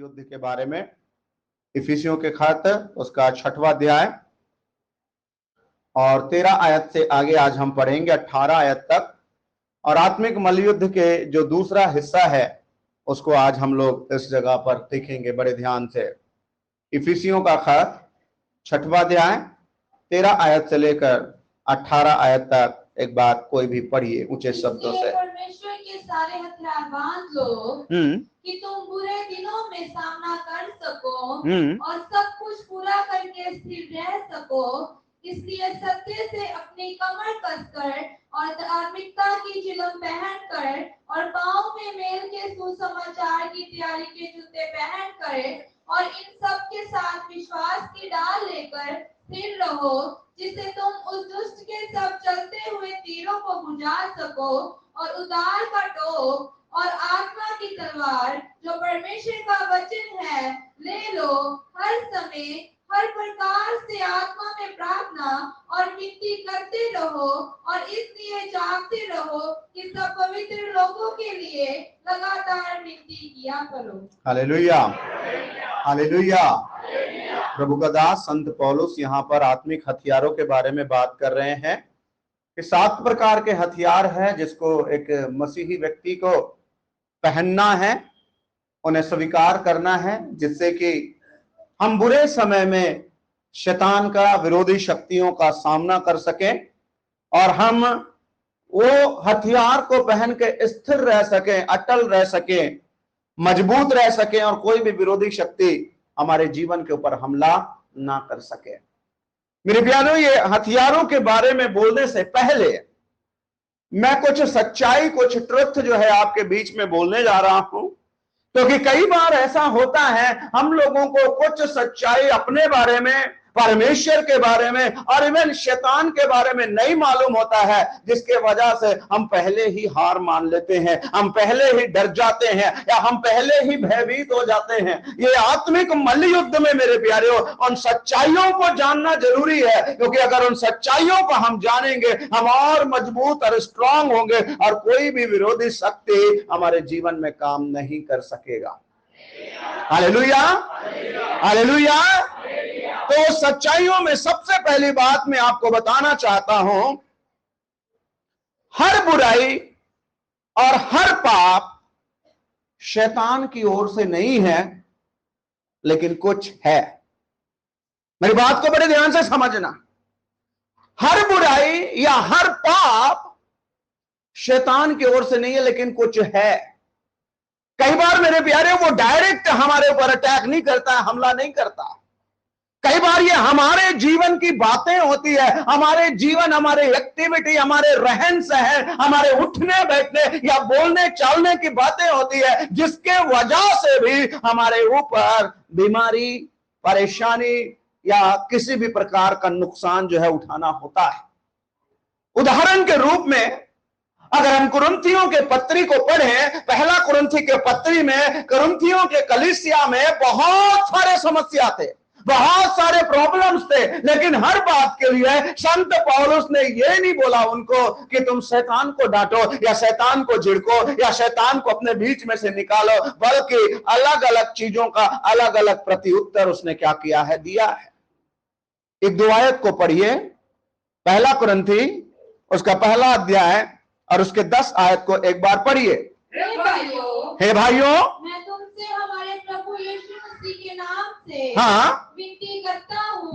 युद्ध के बारे में। इफिसियों के खत उसका 6वां अध्याय और 13 आयत से आगे आज हम पढ़ेंगे 18 आयत तक। और आत्मिक मल्लयुद्ध के जो दूसरा हिस्सा है उसको आज हम लोग इस जगह पर देखेंगे बड़े ध्यान से। इफिसियों का खत 6वां अध्याय 13 आयत से लेकर 18 आयत तक एक बार कोई भी पढ़िए ऊंचे शब्दों से। परमेश्वर के सारे हथियार बांध लो कि तुम बुरे दिनों में सामना कर सको और सब कुछ पूरा करके स्थिर रह सको। इसलिए सत्य से अपनी कमर कसकर और धार्मिकता की चिलम पहनकर और पांव में मेल के सुसमाचार की तैयारी के जूते पहनकर और इन सब के साथ विश्वास की डाल लेकर स्थिर रहो, जिससे तुम उस दुष्ट के सब चलते हुए तीरों को बुझा सको और उद्धार का टोप और आत्मा की तलवार जो परमेश्वर का वचन है ले लो। हर समय हर प्रकार से आत्मा में प्रार्थना और विनती करते रहो और इसलिए जागते रहो कि सब पवित्र लोगों के लिए लगातार विनती किया करो। Hallelujah, hallelujah. प्रभु का दास संत पौलुस यहाँ पर आत्मिक हथियारों के बारे में बात कर रहे हैं कि 7 प्रकार के हथियार हैं जिसको एक मसीही व्यक्ति को पहनना है, उन्हें स्वीकार करना है, जिससे कि हम बुरे समय में शैतान का विरोधी शक्तियों का सामना कर सकें और हम वो हथियार को पहन के स्थिर रह सकें, अटल रह सकें, मजबूत रह सकें और कोई भी विरोधी शक्ति हमारे जीवन के ऊपर हमला ना कर सके। मेरे प्यारों, ये हथियारों के बारे में बोलने से पहले मैं कुछ सच्चाई, कुछ ट्रुथ जो है आपके बीच में बोलने जा रहा हूं, क्योंकि कई बार ऐसा होता है हम लोगों को कुछ सच्चाई अपने बारे में, परमेश्वर के बारे में और इवन शैतान के बारे में नहीं मालूम होता है, जिसके वजह से हम पहले ही हार मान लेते हैं, हम पहले ही डर जाते हैं या हम पहले ही भयभीत हो जाते हैं। ये आत्मिक मल्लयुद्ध में मेरे प्यारों उन सच्चाइयों को जानना जरूरी है, क्योंकि अगर उन सच्चाइयों को हम जानेंगे हम और मजबूत और स्ट्रांग होंगे और कोई भी विरोधी शक्ति हमारे जीवन में काम नहीं कर सकेगा। Hallelujah, hallelujah. तो सच्चाइयों में सबसे पहली बात मैं आपको बताना चाहता हूं, हर बुराई और हर पाप शैतान की ओर से नहीं है, लेकिन कुछ है। मेरी बात को बड़े ध्यान से समझना। हर बुराई या हर पाप शैतान की ओर से नहीं है, लेकिन कुछ है। कई बार मेरे प्यारे वो डायरेक्ट हमारे ऊपर अटैक नहीं करता है, हमला नहीं करता। कई बार ये हमारे जीवन की बातें होती है, हमारे जीवन, हमारे एक्टिविटी, हमारे रहन सहन, हमारे उठने बैठने या बोलने चालने की बातें होती है, जिसके वजह से भी हमारे ऊपर बीमारी, परेशानी या किसी भी प्रकार का नुकसान जो है उठाना होता है। उदाहरण के रूप में अगर हम कुरिन्थियों के पत्री को पढ़ें, पहला कुरिन्थी के पत्री में कुरिन्थियों के कलीसिया में बहुत सारे समस्या थे, बहुत सारे प्रॉब्लम्स थे, लेकिन हर बात के लिए संत पौलुस ने यह नहीं बोला उनको कि तुम शैतान को डांटो या शैतान को झिड़को या शैतान को अपने बीच में से निकालो, बल्कि अलग अलग चीजों का अलग अलग प्रत्युत्तर उसने क्या किया है, दिया है। एक 2 आयत को पढ़िए, पहला कुरिन्थी उसका पहला अध्याय और उसके 10 आयत को एक बार पढ़िए। हे भाइयों, मैं तुमसे हमारे प्रभु यीशु मसीह के नाम से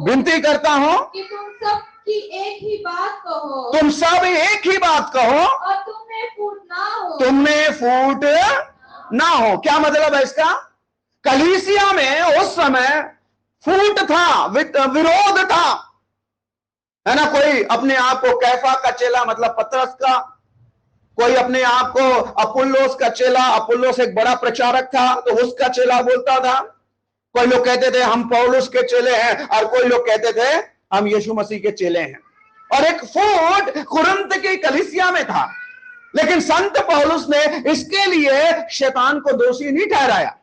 विनती करता हूँ कि तुम सब की एक ही बात कहो, तुम सब एक ही बात कहो और तुमने फूट ना हो। क्या मतलब है इसका? कलीसिया में उस समय फूट था, विरोध था, है ना। कोई अपने आप को कैफा का चेला मतलब पतरस का, कोई अपने आप को अपुल्लोस का चेला, अपुल्लोस एक बड़ा प्रचारक था तो उसका चेला बोलता था। कोई लोग कहते थे हम पौलुस के चेले हैं और कोई लोग कहते थे हम यीशु मसीह के चेले हैं। और एक फूट कुरिन्थ की कलीसिया में था, लेकिन संत पौलुस ने इसके लिए शैतान को दोषी नहीं ठहराया।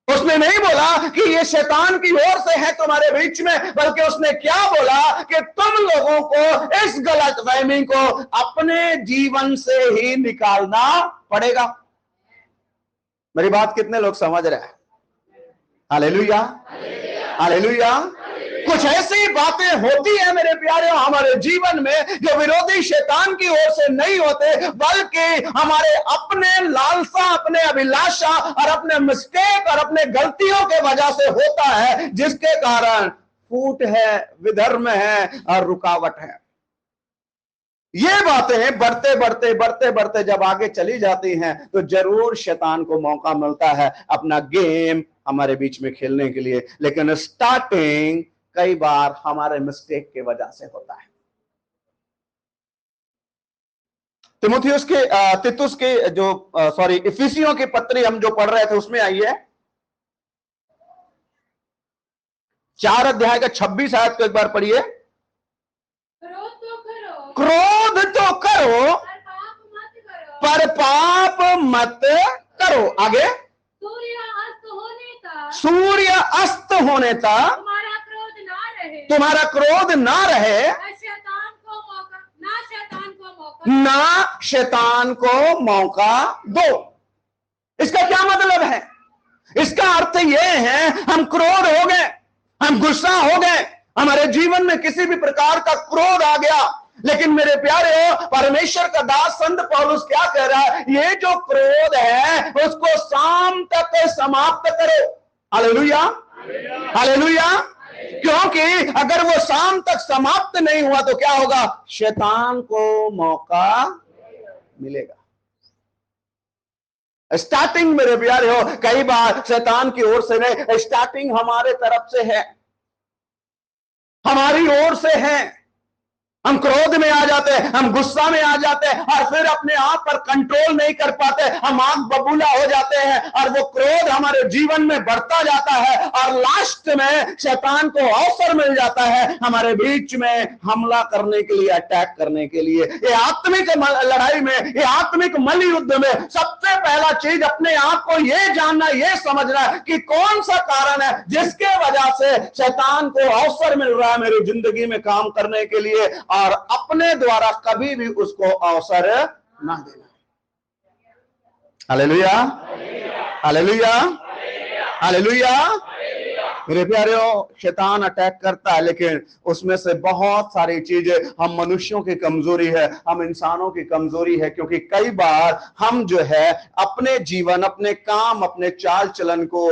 उसने नहीं बोला कि ये शैतान की ओर से है तुम्हारे बीच में, बल्कि उसने क्या बोला कि तुम लोगों को इस गलतफहमी को अपने जीवन से ही निकालना पड़ेगा। मेरी बात कितने लोग समझ रहे हैं? Hallelujah, hallelujah. कुछ ऐसी बातें होती है मेरे प्यारे हमारे जीवन में जो विरोधी शैतान की ओर से नहीं होते, बल्कि हमारे अपने लालसा, अपने अभिलाषा और अपने मिस्टेक और अपने गलतियों के वजह से होता है, जिसके कारण फूट है, विधर्म है और रुकावट है। ये बातें बढ़ते बढ़ते बढ़ते बढ़ते जब आगे चली जाती हैं तो जरूर शैतान को मौका मिलता है अपना गेम हमारे बीच में खेलने के लिए, लेकिन स्टार्टिंग कई बार हमारे मिस्टेक के वजह से होता है। तिमुथियुस के तितुस के जो इफिसियों की पत्री हम जो पढ़ रहे थे उसमें आइए 4 अध्याय का 26 आयत को एक बार पढ़िए। क्रोध तो करो पर पाप मत करो। आगे, सूर्य अस्त होने तक तुम्हारा क्रोध ना रहे, ना शैतान को मौका दो। इसका क्या मतलब है? इसका अर्थ यह है हम क्रोध हो गए, हम गुस्सा हो गए, हमारे जीवन में किसी भी प्रकार का क्रोध आ गया, लेकिन मेरे प्यारे परमेश्वर का दास संत पौलुस क्या कह रहा है? ये जो क्रोध है उसको शाम तक समाप्त करो। Hallelujah, hallelujah. क्योंकि अगर वो शाम तक समाप्त नहीं हुआ तो क्या होगा? शैतान को मौका मिलेगा। स्टार्टिंग मेरे प्यारे हो कई बार शैतान की ओर से नहीं, स्टार्टिंग हमारे तरफ से है, हमारी ओर से है। हम क्रोध में आ जाते हैं, हम गुस्सा में आ जाते हैं और फिर अपने आप पर कंट्रोल नहीं कर पाते, हम आग बबूला हो जाते हैं और वो क्रोध हमारे जीवन में बढ़ता जाता है और लास्ट में शैतान को अवसर मिल जाता है हमारे बीच में हमला करने के लिए, अटैक करने के लिए। ये आत्मिक लड़ाई में, ये आत्मिक मल युद्ध में सबसे पहला चीज अपने आप को ये जानना, ये समझना कि कौन सा कारण है जिसके वजह से शैतान को अवसर मिल रहा है मेरी जिंदगी में काम करने के लिए, और अपने द्वारा कभी भी उसको अवसर ना देना। हालेलुया, हालेलुया, हालेलुया। मेरे प्यारेओ, शैतान अटैक करता है, लेकिन उसमें से बहुत सारी चीजें हम मनुष्यों की कमजोरी है, हम इंसानों की कमजोरी है, क्योंकि कई बार हम जो है अपने जीवन, अपने काम, अपने चाल चलन को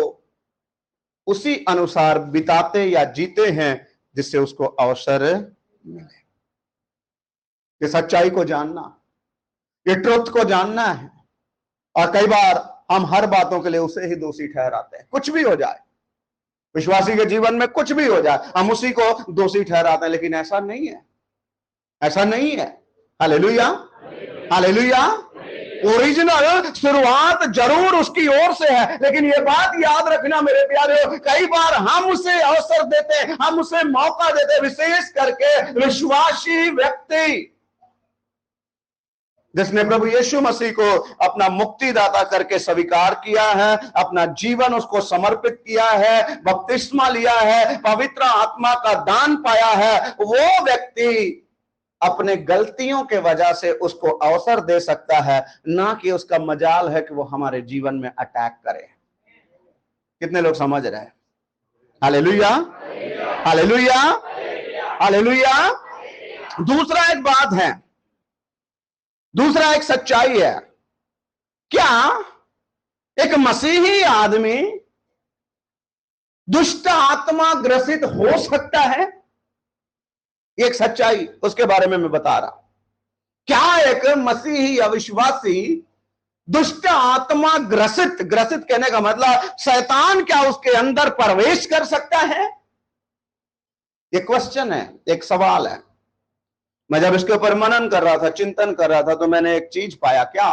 उसी अनुसार बिताते या जीते हैं जिससे उसको अवसर मिले। ये सच्चाई को जानना, ये ट्रुथ को जानना है। और कई बार हम हर बातों के लिए उसे ही दोषी ठहराते हैं। कुछ भी हो जाए, विश्वासी के जीवन में कुछ भी हो जाए, हम उसी को दोषी ठहराते हैं, लेकिन ऐसा नहीं है, ऐसा नहीं है। Hallelujah, hallelujah. ओरिजिनल शुरुआत जरूर उसकी ओर से है, लेकिन ये बात याद रखना मेरे प्यारे, कई बार हम उसे अवसर देते, हम उसे मौका देते, विशेष करके विश्वासी व्यक्ति जिसने प्रभु यीशु मसीह को अपना मुक्तिदाता करके स्वीकार किया है, अपना जीवन उसको समर्पित किया है, बपतिस्मा लिया है, पवित्र आत्मा का दान पाया है, वो व्यक्ति अपने गलतियों के वजह से उसको अवसर दे सकता है, ना कि उसका मजाल है कि वो हमारे जीवन में अटैक करे। कितने लोग समझ रहे हैं? हालेलुया, हालेलुया, हालेलुया। दूसरा एक बात है, दूसरा एक सच्चाई है, क्या एक मसीही आदमी दुष्ट आत्मा ग्रसित हो सकता है? एक सच्चाई, उसके बारे में मैं बता रहा हूं। क्या एक मसीही अविश्वासी दुष्ट आत्मा ग्रसित, ग्रसित कहने का मतलब शैतान क्या उसके अंदर प्रवेश कर सकता है? ये क्वेश्चन है, एक सवाल है। मैं जब इसके ऊपर मनन कर रहा था, चिंतन कर रहा था, तो मैंने एक चीज पाया। क्या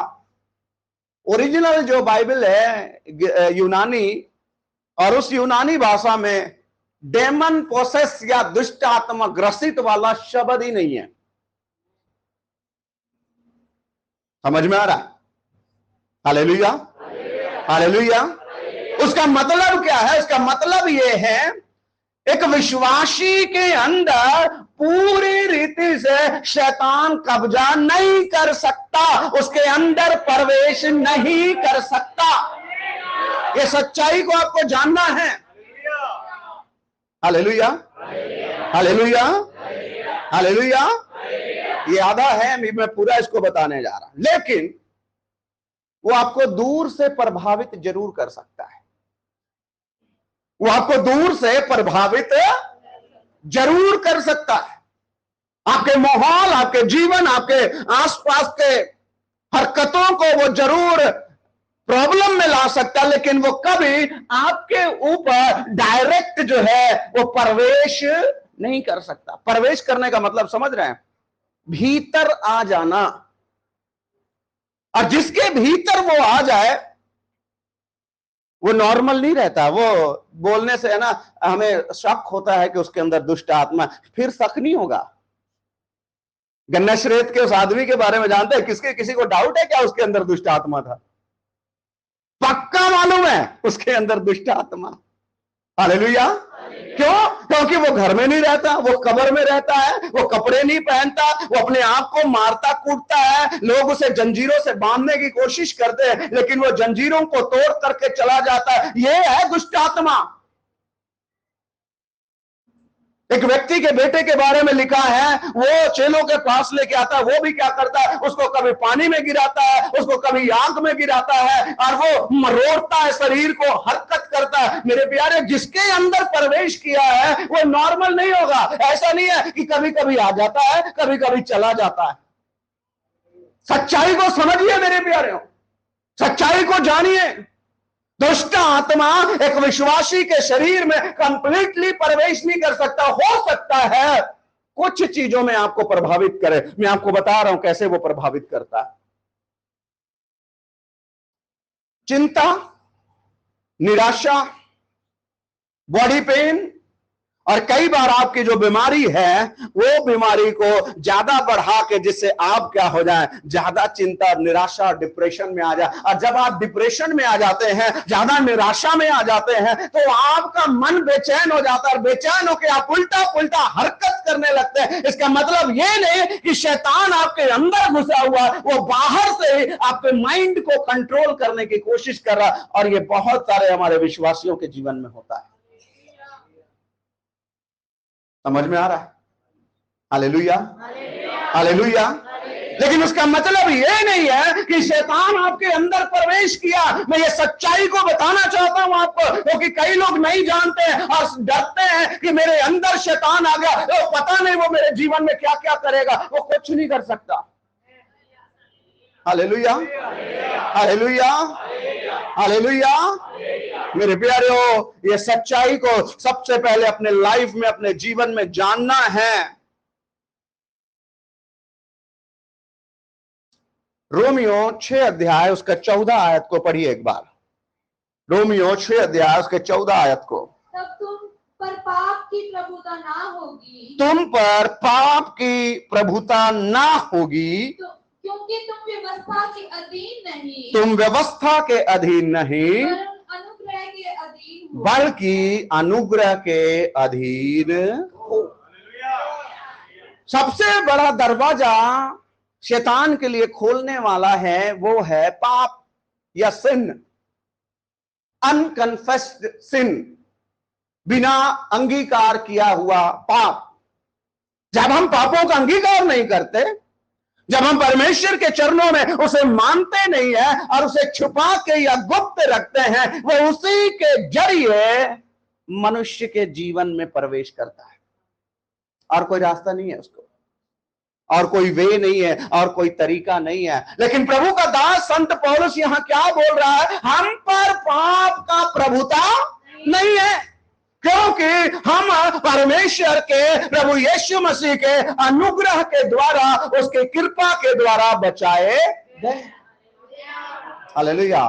ओरिजिनल जो बाइबल है यूनानी, और उस यूनानी भाषा में डेमन पोसेस या दुष्ट आत्मा ग्रसित वाला शब्द ही नहीं है। समझ में आ रहा है? Hallelujah, hallelujah. उसका मतलब क्या है? उसका मतलब यह है एक विश्वासी के अंदर पूरी रीति से शैतान कब्जा नहीं कर सकता, उसके अंदर प्रवेश नहीं कर सकता। ये सच्चाई को आपको जानना है। हालेलुया, हालेलुया, हालेलुया। ये आधा है, मैं पूरा इसको बताने जा रहा हूं। लेकिन वो आपको दूर से प्रभावित जरूर कर सकता है, वो आपको दूर से प्रभावित जरूर कर सकता है। आपके माहौल, आपके जीवन, आपके आसपास के हरकतों को वो जरूर प्रॉब्लम में ला सकता है, लेकिन वो कभी आपके ऊपर डायरेक्ट जो है वो प्रवेश नहीं कर सकता। प्रवेश करने का मतलब समझ रहे हैं? भीतर आ जाना। और जिसके भीतर वो आ जाए वो नॉर्मल नहीं रहता। वो बोलने से है ना, हमें शक होता है कि उसके अंदर दुष्ट आत्मा, फिर शक नहीं होगा। गन्ना श्रेत के उस आदमी के बारे में जानते हैं? किसी को डाउट है क्या उसके अंदर दुष्ट आत्मा था? पक्का मालूम है उसके अंदर दुष्ट आत्मा। हालेलुया। क्यों? क्योंकि वो घर में नहीं रहता, वो कब्र में रहता है, वो कपड़े नहीं पहनता, वो अपने आप को मारता कूटता है। लोग उसे जंजीरों से बांधने की कोशिश करते हैं, लेकिन वो जंजीरों को तोड़ करके चला जाता है। ये है दुष्ट आत्मा। एक व्यक्ति के बेटे के बारे में लिखा है, वो चेलों के पास लेके आता है। वो भी क्या करता है? उसको कभी पानी में गिराता है, उसको कभी आग में गिराता है, और वो मरोड़ता है, शरीर को हरकत करता है। मेरे प्यारे, जिसके अंदर प्रवेश किया है वो नॉर्मल नहीं होगा। ऐसा नहीं है कि कभी कभी आ जाता है, कभी कभी चला जाता है। सच्चाई को समझिए मेरे प्यारे, सच्चाई को जानिए। दुष्ट आत्मा एक विश्वासी के शरीर में कंप्लीटली प्रवेश नहीं कर सकता। हो सकता है कुछ चीजों में आपको प्रभावित करे। मैं आपको बता रहा हूं कैसे वो प्रभावित करता है। चिंता, निराशा, बॉडी पेन, और कई बार आपकी जो बीमारी है वो बीमारी को ज्यादा बढ़ा के, जिससे आप क्या हो जाए, ज्यादा चिंता, निराशा, डिप्रेशन में आ जाए। और जब आप डिप्रेशन में आ जाते हैं, ज्यादा निराशा में आ जाते हैं, तो आपका मन बेचैन हो जाता है, और बेचैन होकर आप उल्टा पुल्टा हरकत करने लगते हैं। इसका मतलब ये नहीं कि शैतान आपके अंदर घुसा हुआ, वो बाहर से आपके माइंड को कंट्रोल करने की कोशिश कर रहा। और ये बहुत सारे हमारे विश्वासियों के जीवन में होता है। समझ में आ रहा है? Hallelujah, hallelujah. लेकिन उसका मतलब ये नहीं है कि शैतान आपके अंदर प्रवेश किया। मैं ये सच्चाई को बताना चाहता हूं आपको, क्योंकि कई लोग नहीं जानते हैं और डरते हैं कि मेरे अंदर शैतान आ गया, तो पता नहीं वो मेरे जीवन में क्या क्या करेगा। वो कुछ नहीं कर सकता। हालेलुया, हालेलुया, हालेलुया। मेरे प्यारे, ये सच्चाई को सबसे पहले अपने लाइफ में, अपने जीवन में जानना है। रोमियो 6 अध्याय उसका 14 आयत को पढ़िए एक बार। रोमियो 6 अध्याय उसके 14 आयत को। तब तुम पर पाप की प्रभुता ना होगी, तुम पर पाप की प्रभुता ना होगी, क्योंकि तुम व्यवस्था के अधीन नहीं, तुम व्यवस्था के अधीन नहीं, अनुग्रह के अधीन हो, बल्कि अनुग्रह के अधीन हो। सबसे बड़ा दरवाजा शैतान के लिए खोलने वाला है, वो है पाप या सिन, अनकन्फेस्ड सिन, बिना अंगीकार किया हुआ पाप। जब हम पापों का अंगीकार नहीं करते, जब हम परमेश्वर के चरणों में उसे मानते नहीं है और उसे छुपा के या गुप्त रखते हैं, वो उसी के जरिए मनुष्य के जीवन में प्रवेश करता है। और कोई रास्ता नहीं है उसको, और कोई वे नहीं है, और कोई तरीका नहीं है। लेकिन प्रभु का दास संत पौलुस यहां क्या बोल रहा है? हम पर पाप का प्रभुता नहीं है, क्योंकि हम परमेश्वर के, प्रभु यीशु मसीह के अनुग्रह के द्वारा, उसके कृपा के द्वारा बचाए गए। हालेलुया।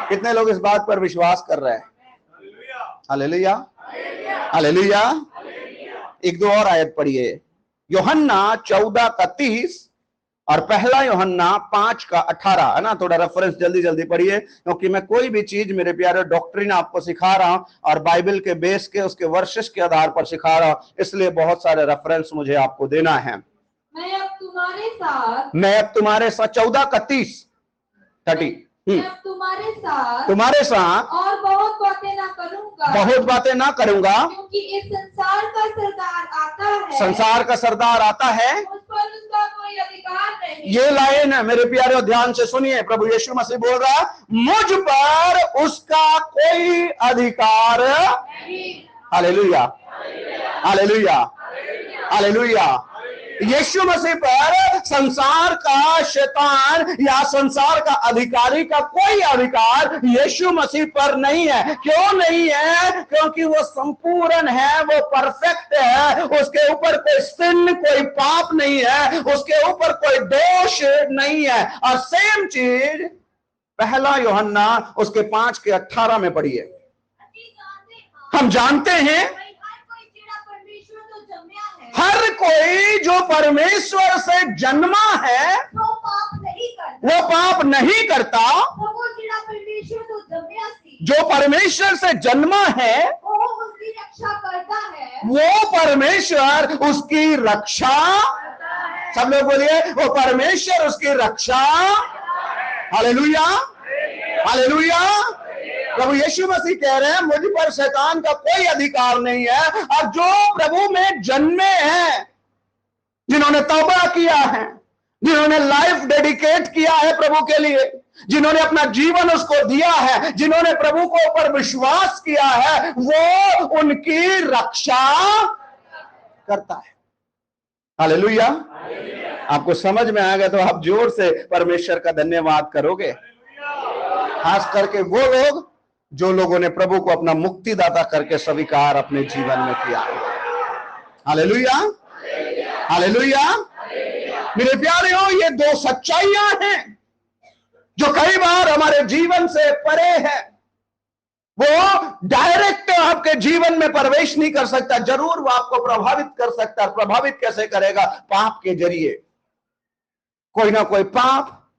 कितने लोग इस बात पर विश्वास कर रहे हैं? Hallelujah, hallelujah. एक दो और आयत पढ़िए। यूहन्ना 14 का 30 और पहला यूहन्ना 5 का 18, है ना। थोड़ा रेफरेंस जल्दी जल्दी पढ़िए, क्योंकि मैं कोई भी चीज मेरे प्यारे डॉक्ट्रिन आपको सिखा रहा हूं और बाइबल के बेस के, उसके वर्सेस के आधार पर सिखा रहा हूं, इसलिए बहुत सारे रेफरेंस मुझे आपको देना है। मैं अब तुम्हारे साथ 14 का 30 मैं अब तुम्हारे साथ और बहुत बातें ना करूंगा, क्योंकि इस संसार का सरदार आता है, मुझ पर उसका कोई अधिकार नहीं। ये लाइन है मेरे प्यारे, ध्यान से सुनिए, प्रभु यीशु मसीह बोल रहा है, मुझ पर उसका कोई अधिकार नहीं। हालेलुया, हालेलुया, हालेलुया। यीशु मसीह पर संसार का शैतान या संसार का अधिकारी का कोई अधिकार यीशु मसीह पर नहीं है। क्यों नहीं है? क्योंकि वो संपूर्ण है, वो परफेक्ट है, उसके ऊपर कोई सिन, कोई पाप नहीं है, उसके ऊपर कोई दोष नहीं है। और सेम चीज 1 यूहन्ना उसके 5:18 में पढ़िए। हम जानते हैं हर कोई जो परमेश्वर से जन्मा है वो पाप नहीं करता। जो परमेश्वर से जन्मा है वो परमेश्वर उसकी रक्षा, सब लोग बोलिए, वो परमेश्वर उसकी रक्षा। Hallelujah, hallelujah. प्रभु यीशु मसीह कह रहे हैं मुझ पर शैतान का कोई अधिकार नहीं है। और जो प्रभु में जन्मे हैं, जिन्होंने तौबा किया है, जिन्होंने लाइफ डेडिकेट किया है प्रभु के लिए, जिन्होंने अपना जीवन उसको दिया है, जिन्होंने प्रभु को ऊपर विश्वास किया है, वो उनकी रक्षा करता है। हालेलुया। आपको समझ में आ गया तो आप जोर से परमेश्वर का धन्यवाद करोगे। खास करके वो लोग जो लोगों ने प्रभु को अपना मुक्तिदाता करके स्वीकार अपने जीवन में किया। Hallelujah, hallelujah. मेरे प्यारे हो, ये 2 सच्चाइयां हैं जो कई बार हमारे जीवन से परे है। वो डायरेक्ट आपके जीवन में प्रवेश नहीं कर सकता, जरूर वो आपको प्रभावित कर सकता है। प्रभावित कैसे करेगा? पाप के जरिए। कोई ना कोई पाप,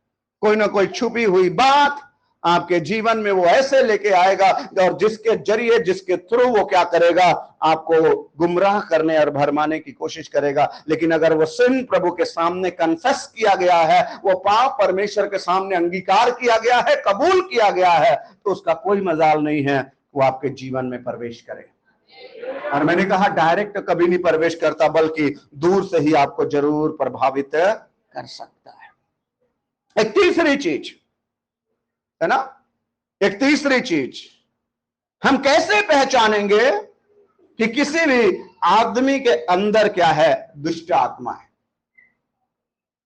कोई ना कोई छुपी हुई बात आपके जीवन में वो ऐसे लेके आएगा और जिसके जरिए, जिसके थ्रू वो क्या करेगा? आपको गुमराह करने और भरमाने की कोशिश करेगा। लेकिन अगर वो सिन प्रभु के सामने कन्फेस किया गया है, वो पाप परमेश्वर के सामने अंगीकार किया गया है, कबूल किया गया है, तो उसका कोई मजाल नहीं है वो आपके जीवन में प्रवेश करे। और मैंने कहा डायरेक्ट कभी नहीं प्रवेश करता, बल्कि दूर से ही आपको जरूर प्रभावित कर सकता है। एक तीसरी चीज है ना, एक तीसरी चीज, हम कैसे पहचानेंगे कि किसी भी आदमी के अंदर क्या है? दुष्ट आत्मा है।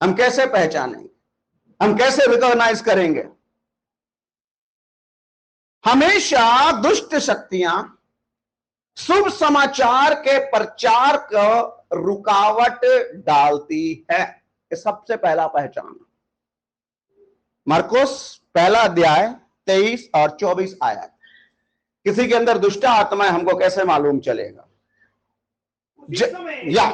हम कैसे पहचानेंगे? हम कैसे रिकॉग्नाइज करेंगे? हमेशा दुष्ट शक्तियां शुभ समाचार के प्रचार को रुकावट डालती है। ये सबसे पहला पहचान। मरकुस 1 अध्याय 23 और 24 आयत। किसी के अंदर दुष्ट आत्मा है, हमको कैसे मालूम चलेगा? या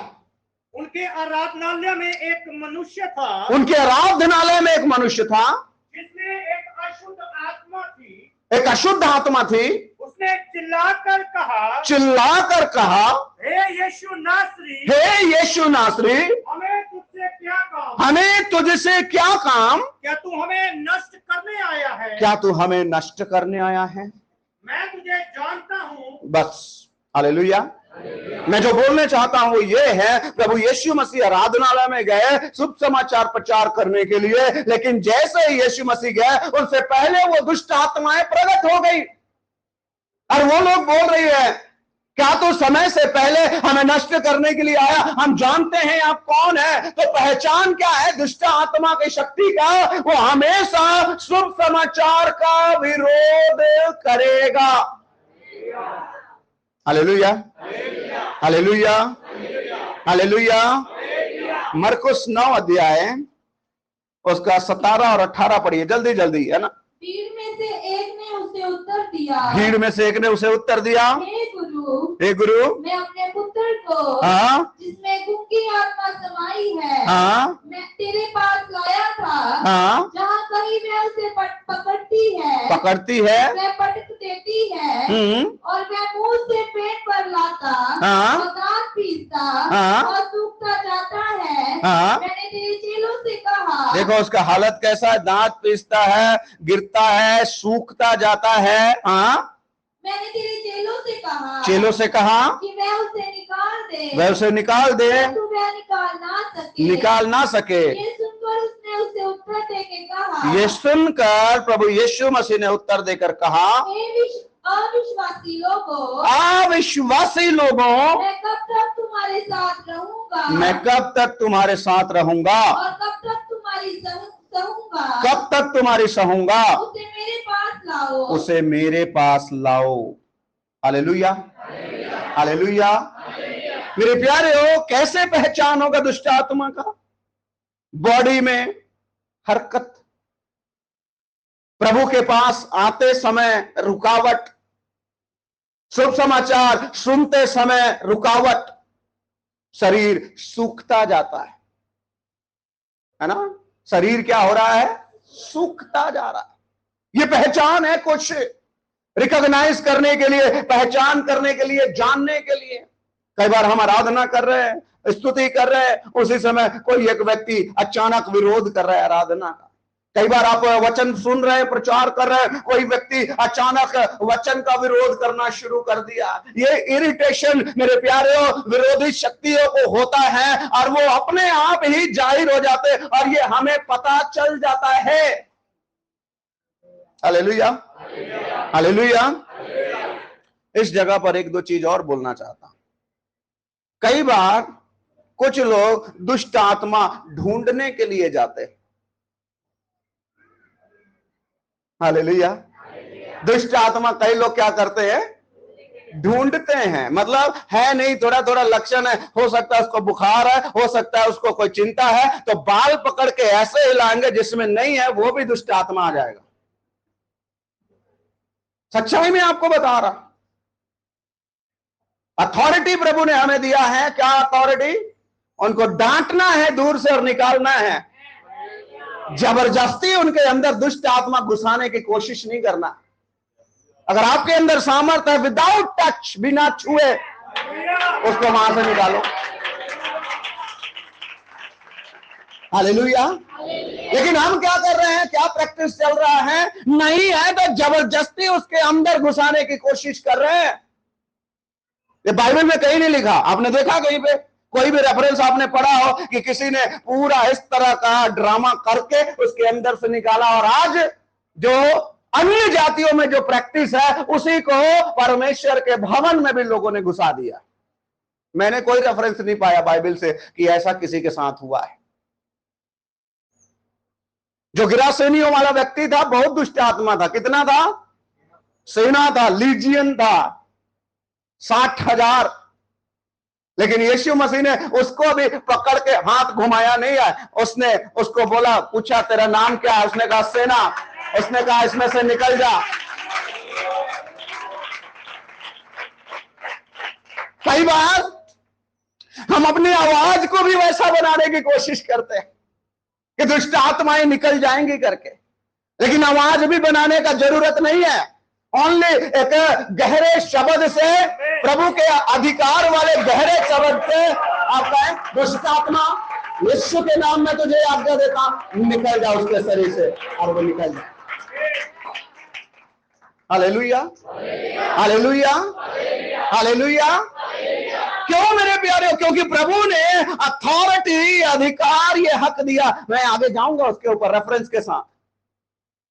उनके आराधनालय में एक मनुष्य था, उनके आराधनालय में एक मनुष्य था जिसमें एक अशुद्ध आत्मा थी, एक अशुद्ध आत्मा थी। उसने चिल्लाकर कहा, हे यीशु नासरी, हे यीशु नासरी, हमें तुझसे क्या काम? हमें तुझसे क्या काम? क्या तू हमें नष्ट करने आया है? क्या तू हमें नष्ट करने आया है? मैं तुझे जानता हूँ। बस, हालेलुया। मैं जो बोलने चाहता हूं ये है, प्रभु यीशु मसीह आराधनालय में गए शुभ समाचार प्रचार करने के लिए, लेकिन जैसे ही यीशु मसीह गए, उनसे पहले वो दुष्ट आत्माएं प्रकट हो गई और वो लोग बोल रही है, क्या तो समय से पहले हमें नष्ट करने के लिए आया? हम जानते हैं आप कौन है। तो पहचान क्या है दुष्ट आत्मा की शक्ति का? वो हमेशा शुभ समाचार का विरोध करेगा। हालेलुया, हालेलुया, हालेलुया। मरकुस 9 अध्याय उसका 17 और 18 पढ़िए, जल्दी जल्दी, है ना। भीड़ में से एक ने उसे उत्तर दिया, भीड़ में से एक ने उसे उत्तर दिया, हे गुरु, मैं अपने पुत्र को, हाँ, जिसमें गुंगी आत्मा समाई है, हाँ, मैं तेरे पास लाया था, हाँ, जहाँ कहीं वह उसे पकड़ती है, वह पटक देती है, और वह मुंह से पेट पर लाता, हाँ, और दांत पीसता, हाँ, और सूखता जाता है। हाँ, मैंने तेरे चेलों से कहा, देखो उसका हालत कैसा है, दांत पीसता है, गिरता है, सूखता जाता है। हाँ, मैंने तेरे चेलों से कहा कि वह उसे निकाल दे, वह उसे निकाल दे, परंतु वह निकाल ना सके। ये सुनकर उसने उसे उत्तर देके कहा, ये सुनकर प्रभु यीशु मसीह ने उत्तर देकर कहा, अविश्वासी लोगों, अविश्वासी लोगों, मैं कब तक तुम्हारे साथ रहूंगा, मैं कब तक तुम्हारे साथ रहूंगा, और कब तक तुम्हारी सहूंगा, कब तक तुम्हारी सहूंगा, उसे मेरे पास लाओ, उसे मेरे पास लाओ। Hallelujah, hallelujah. मेरे प्यारे हो, कैसे पहचान होगा दुष्ट आत्मा का? बॉडी में हरकत, प्रभु के पास आते समय रुकावट, शुभ समाचार सुनते समय रुकावट, शरीर सूखता जाता है ना? शरीर क्या हो रहा है? सूखता जा रहा है। ये पहचान है, कुछ रिकॉग्नाइज करने के लिए, पहचान करने के लिए, जानने के लिए। कई बार हम आराधना कर रहे हैं, स्तुति कर रहे हैं, उसी समय कोई एक व्यक्ति अचानक विरोध कर रहा है आराधना का। कई बार आप वचन सुन रहे हैं, प्रचार कर रहे हैं, कोई व्यक्ति अचानक वचन का विरोध करना शुरू कर दिया। ये इरिटेशन मेरे प्यारे विरोधी शक्तियों को होता है और वो अपने आप ही जाहिर हो जाते हैं और ये हमें पता चल जाता है। Hallelujah, hallelujah. इस जगह पर एक दो चीज और बोलना चाहता हूं। कई बार कुछ लोग दुष्ट आत्मा ढूंढने के लिए जाते हैं। हालेलुया। दुष्ट आत्मा कई लोग क्या करते हैं? ढूंढते हैं। मतलब है नहीं, थोड़ा थोड़ा लक्षण है, हो सकता है उसको बुखार है, हो सकता है उसको कोई चिंता है, तो बाल पकड़ के ऐसे हिलाएंगे जिसमें नहीं है वो भी दुष्ट आत्मा आ जाएगा। सच्चाई में आपको बता रहा, अथॉरिटी प्रभु ने हमें दिया है। क्या अथॉरिटी? उनको डांटना है दूर से और निकालना है। जबरदस्ती उनके अंदर दुष्ट आत्मा घुसाने की कोशिश नहीं करना। अगर आपके अंदर सामर्थ्य है, विदाउट टच, बिना छुए, उसको वहां से निकालो। हालेलुया। लेकिन हम क्या कर रहे हैं? क्या प्रैक्टिस चल रहा है? नहीं है तो जबरदस्ती उसके अंदर घुसाने की कोशिश कर रहे हैं। ये बाइबल में कहीं नहीं लिखा। आपने देखा कहीं पे कोई भी रेफरेंस आपने पढ़ा हो कि किसी ने पूरा इस तरह का ड्रामा करके उसके अंदर से निकाला? और आज जो अन्य जातियों में जो प्रैक्टिस है उसी को परमेश्वर के भवन में भी लोगों ने घुसा दिया। मैंने कोई रेफरेंस नहीं पाया बाइबल से कि ऐसा किसी के साथ हुआ है। जो गिरासेनियों वाला व्यक्ति था, बहुत दुष्ट आत्मा था। कितना था? सेना था, लीजियन था, 60,000। लेकिन यीशु मसीह ने उसको भी पकड़ के हाथ घुमाया नहीं है। उसने उसको बोला, पूछा तेरा नाम क्या है? उसने कहा सेना। उसने कहा इसमें से निकल जा। कई बार हम अपनी आवाज को भी वैसा बनाने की कोशिश करते हैं कि दुष्ट आत्माएं निकल जाएंगी करके, लेकिन आवाज भी बनाने का जरूरत नहीं है। ओनली एक गहरे शब्द से, प्रभु के अधिकार वाले गहरे शब्द से आप कहें, दुष्ट आत्मा यीशु के नाम में तुझे आज्ञा देता, निकल जा उसके शरीर से, और वो निकल जाए। हालेलुया, हालेलुया, हालेलुया। क्यों मेरे प्यारे? क्योंकि प्रभु ने अथॉरिटी, अधिकार, ये हक दिया। मैं आगे जाऊंगा उसके ऊपर रेफरेंस के साथ,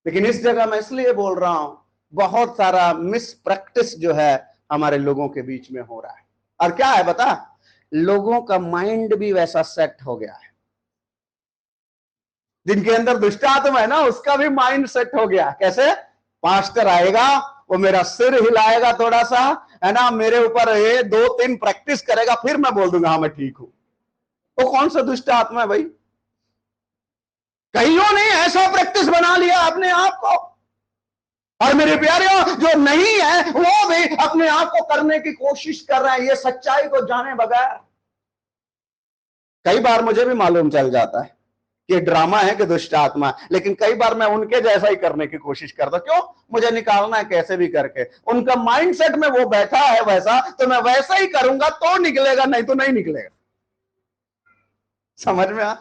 लेकिन इस जगह मैं इसलिए बोल रहा हूं, बहुत सारा मिस प्रैक्टिस जो है हमारे लोगों के बीच में हो रहा है। और क्या है बता, लोगों का माइंड भी वैसा सेट हो गया है। जिनके अंदर दुष्ट आत्मा है ना, उसका भी माइंड सेट हो गया। कैसे? पास्टर आएगा, वो मेरा सिर हिलाएगा थोड़ा सा, है ना, मेरे ऊपर ये 2-3 प्रैक्टिस करेगा, फिर मैं बोल दूंगा हाँ मैं ठीक हूं। वो कौन सा दुष्ट आत्मा है भाई? कईयों ने ऐसा प्रैक्टिस बना लिया अपने आप को। और मेरे प्यारे, जो नहीं है वो भी अपने आप को करने की कोशिश कर रहे हैं, ये सच्चाई को जाने बगैर। कई बार मुझे भी मालूम चल जाता है कि ड्रामा है कि दुष्ट आत्मा, लेकिन कई बार मैं उनके जैसा ही करने की कोशिश करता। क्यों? मुझे निकालना है कैसे भी करके। उनका माइंडसेट में वो बैठा है वैसा, तो मैं वैसा ही करूंगा तो निकलेगा, नहीं तो नहीं निकलेगा। समझ में आ?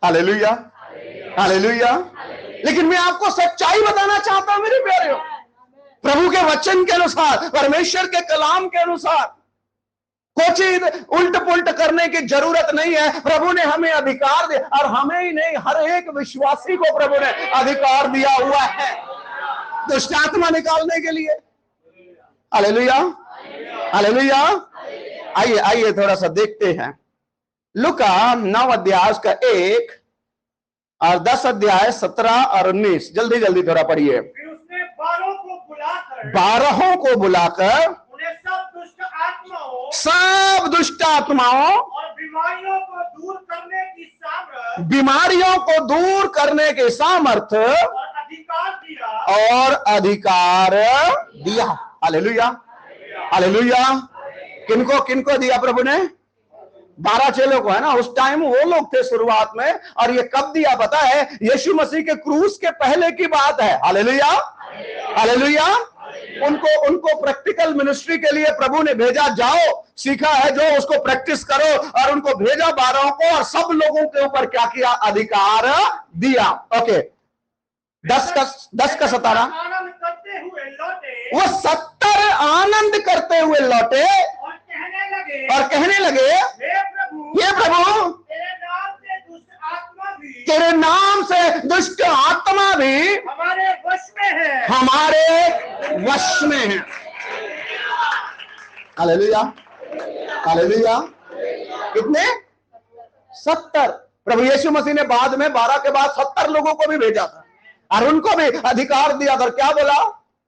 Hallelujah, hallelujah. लेकिन मैं आपको सच्चाई बताना चाहता हूं मेरे प्यारे, प्रभु के वचन के अनुसार, परमेश्वर के कलाम के अनुसार कुछ उल्ट पुल्ट करने की जरूरत नहीं है। प्रभु ने हमें अधिकार दिया, और हमें ही नहीं, हर एक विश्वासी को प्रभु ने अधिकार दिया हुआ है दुष्ट आत्मा निकालने के लिए। Hallelujah, hallelujah. आइए आइए थोड़ा सा देखते हैं लूका 9 अध्याय का 1 और 10 अध्याय 17 और 19। जल्दी जल्दी थोड़ा पढ़िए। फिर उसने 12 को बुलाकर उन्हें सब दुष्ट आत्माओं और बीमारियों को दूर करने की सामर्थ और अधिकार दिया। Hallelujah, hallelujah. किनको किनको दिया प्रभु ने? 12 चेलों को, है ना। उस टाइम वो लोग थे शुरुआत में, और ये कब दिया पता है? यीशु मसीह के क्रूस के पहले की बात है। Hallelujah, hallelujah. उनको प्रैक्टिकल मिनिस्ट्री के लिए प्रभु ने भेजा, जाओ सीखा है जो उसको प्रैक्टिस करो, और उनको भेजा 12 को, और सब लोगों के ऊपर क्या किया? अधिकार दिया। ओके, 10 का 17। आनंद करते हुए लौटे, वो 70 आनंद करते हुए लौटे और कहने लगे हे प्रभु, तेरे नाम से दुष्ट आत्मा भी हमारे वश में है, हमारे वश में है। Hallelujah, hallelujah. कितने? 70। प्रभु यीशु मसीह ने बाद में 12 के बाद 70 लोगों को भी भेजा था, और उनको भी अधिकार दिया था। क्या बोला?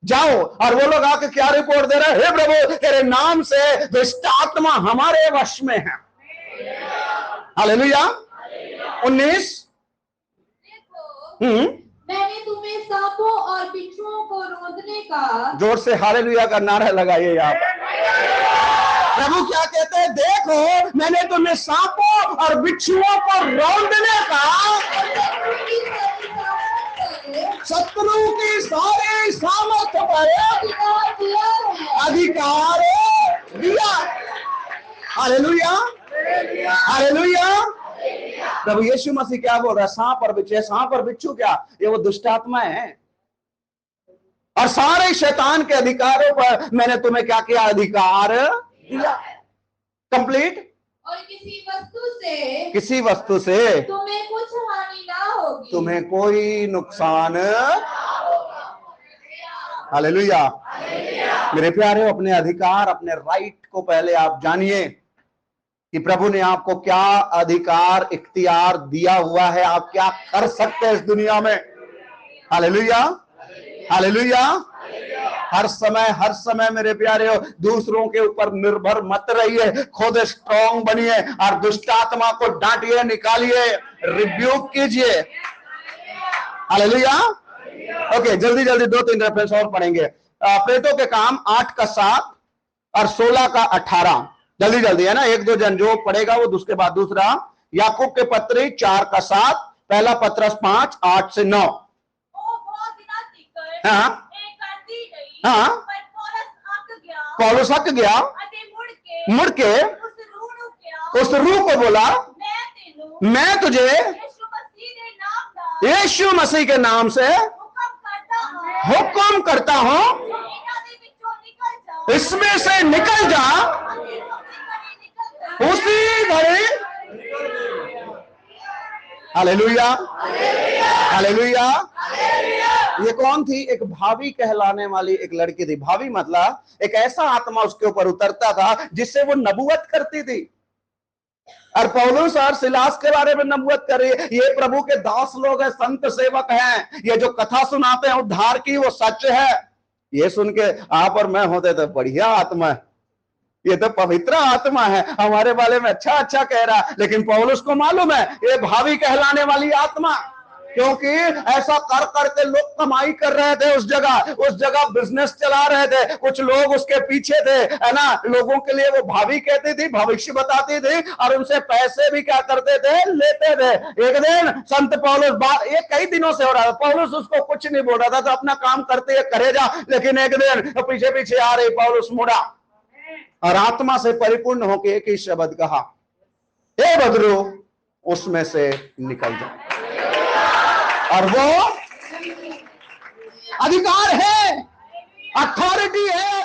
जाओ। और वो लोग आके क्या रिपोर्ट दे रहे? हे प्रभु, तेरे नाम से दुष्ट आत्मा हमारे वश में है। हालेलुया। 19। मैंने तुम्हें सांपों और बिच्छुओं को रोंदने का, जोर से हालेलुया का नारा लगाइए आप। प्रभु क्या कहते हैं? देखो, मैंने तुम्हें सांपों और बिच्छुओं को रोंदने का, शत्रु की सारी सामर्थ्य पर अधिकार दिया। Hallelujah, hallelujah. प्रभु यीशु मसीह क्या बोल रहा है? सांप और बिच्छू। सांप और बिच्छू क्या? ये वो दुष्ट आत्मा है, और सारे शैतान के अधिकारों पर मैंने तुम्हें क्या किया? अधिकार दिया। कंप्लीट। और किसी वस्तु से तुम्हें कुछ हानि ना होगी, तुम्हें कोई नुकसान। हालेलुया। मेरे प्यारे, अपने अधिकार, अपने राइट को पहले आप जानिए कि प्रभु ने आपको क्या अधिकार, इख्तियार दिया हुआ है। आप क्या कर सकते हैं इस दुनिया में। Hallelujah, hallelujah. हर समय मेरे प्यारे हो, दूसरों के ऊपर निर्भर मत रहिए, खुद स्ट्रांग बनिए, और दुष्ट आत्मा को डांटिए, निकालिए, रिब्यूक कीजिए। हालेलुया। ओके, जल्दी जल्दी 2-3 रेफरेंस और पढ़ेंगे। प्रेतों के काम 8 का 7 और 16 का 18। जल्दी जल्दी, है ना। 1-2 जन जो पढ़ेगा वो उसके बाद दूसरा। याकूब के पत्री 4 का 7, पहला पत्रस 5 8 से 9। हाँ हाँ। पौलुस हक गया, मुड़ के उस रूह को बोला, मैं तुझे यीशु मसीह के नाम से हुक्म करता हूं, इसमें से निकल जा। उसी घड़ी। Hallelujah, hallelujah. ये कौन थी? एक भावी कहलाने वाली एक लड़की थी। भावी मतलब एक ऐसा आत्मा उसके ऊपर उतरता था जिससे वो नबूवत करती थी। और पौलुस और सिलास के बारे में नबूवत कर रही है। ये प्रभु के दास लोग हैं, संत सेवक हैं। ये जो कथा सुनाते हैं उद्धार की, वो सच है। ये सुन के आप और मैं होते तो बढ़िया आत्मा है, ये तो पवित्र आत्मा है, हमारे बारे में अच्छा अच्छा कह रहा है। लेकिन पौलुस को मालूम है ये भावी कहलाने वाली आत्मा, क्योंकि ऐसा कर करके लोग कमाई कर रहे थे। उस जगह बिजनेस चला रहे थे, कुछ लोग उसके पीछे थे, है ना। लोगों के लिए वो भावी कहती थी, भविष्य बताती थी, और उनसे पैसे भी क्या करते थे? लेते थे। एक दिन संत पौलुस, ये कई दिनों से हो रहा था, पौलुस उसको कुछ नहीं बोल रहा था, तो अपना काम करते करे जा। लेकिन एक दिन तो पीछे पीछे आ रही, पौलुस मुड़ा और आत्मा से परिपूर्ण होकर एक ही शब्द कहा, हे बदरू, उसमें से निकल जाए। और वो अधिकार है, अथॉरिटी है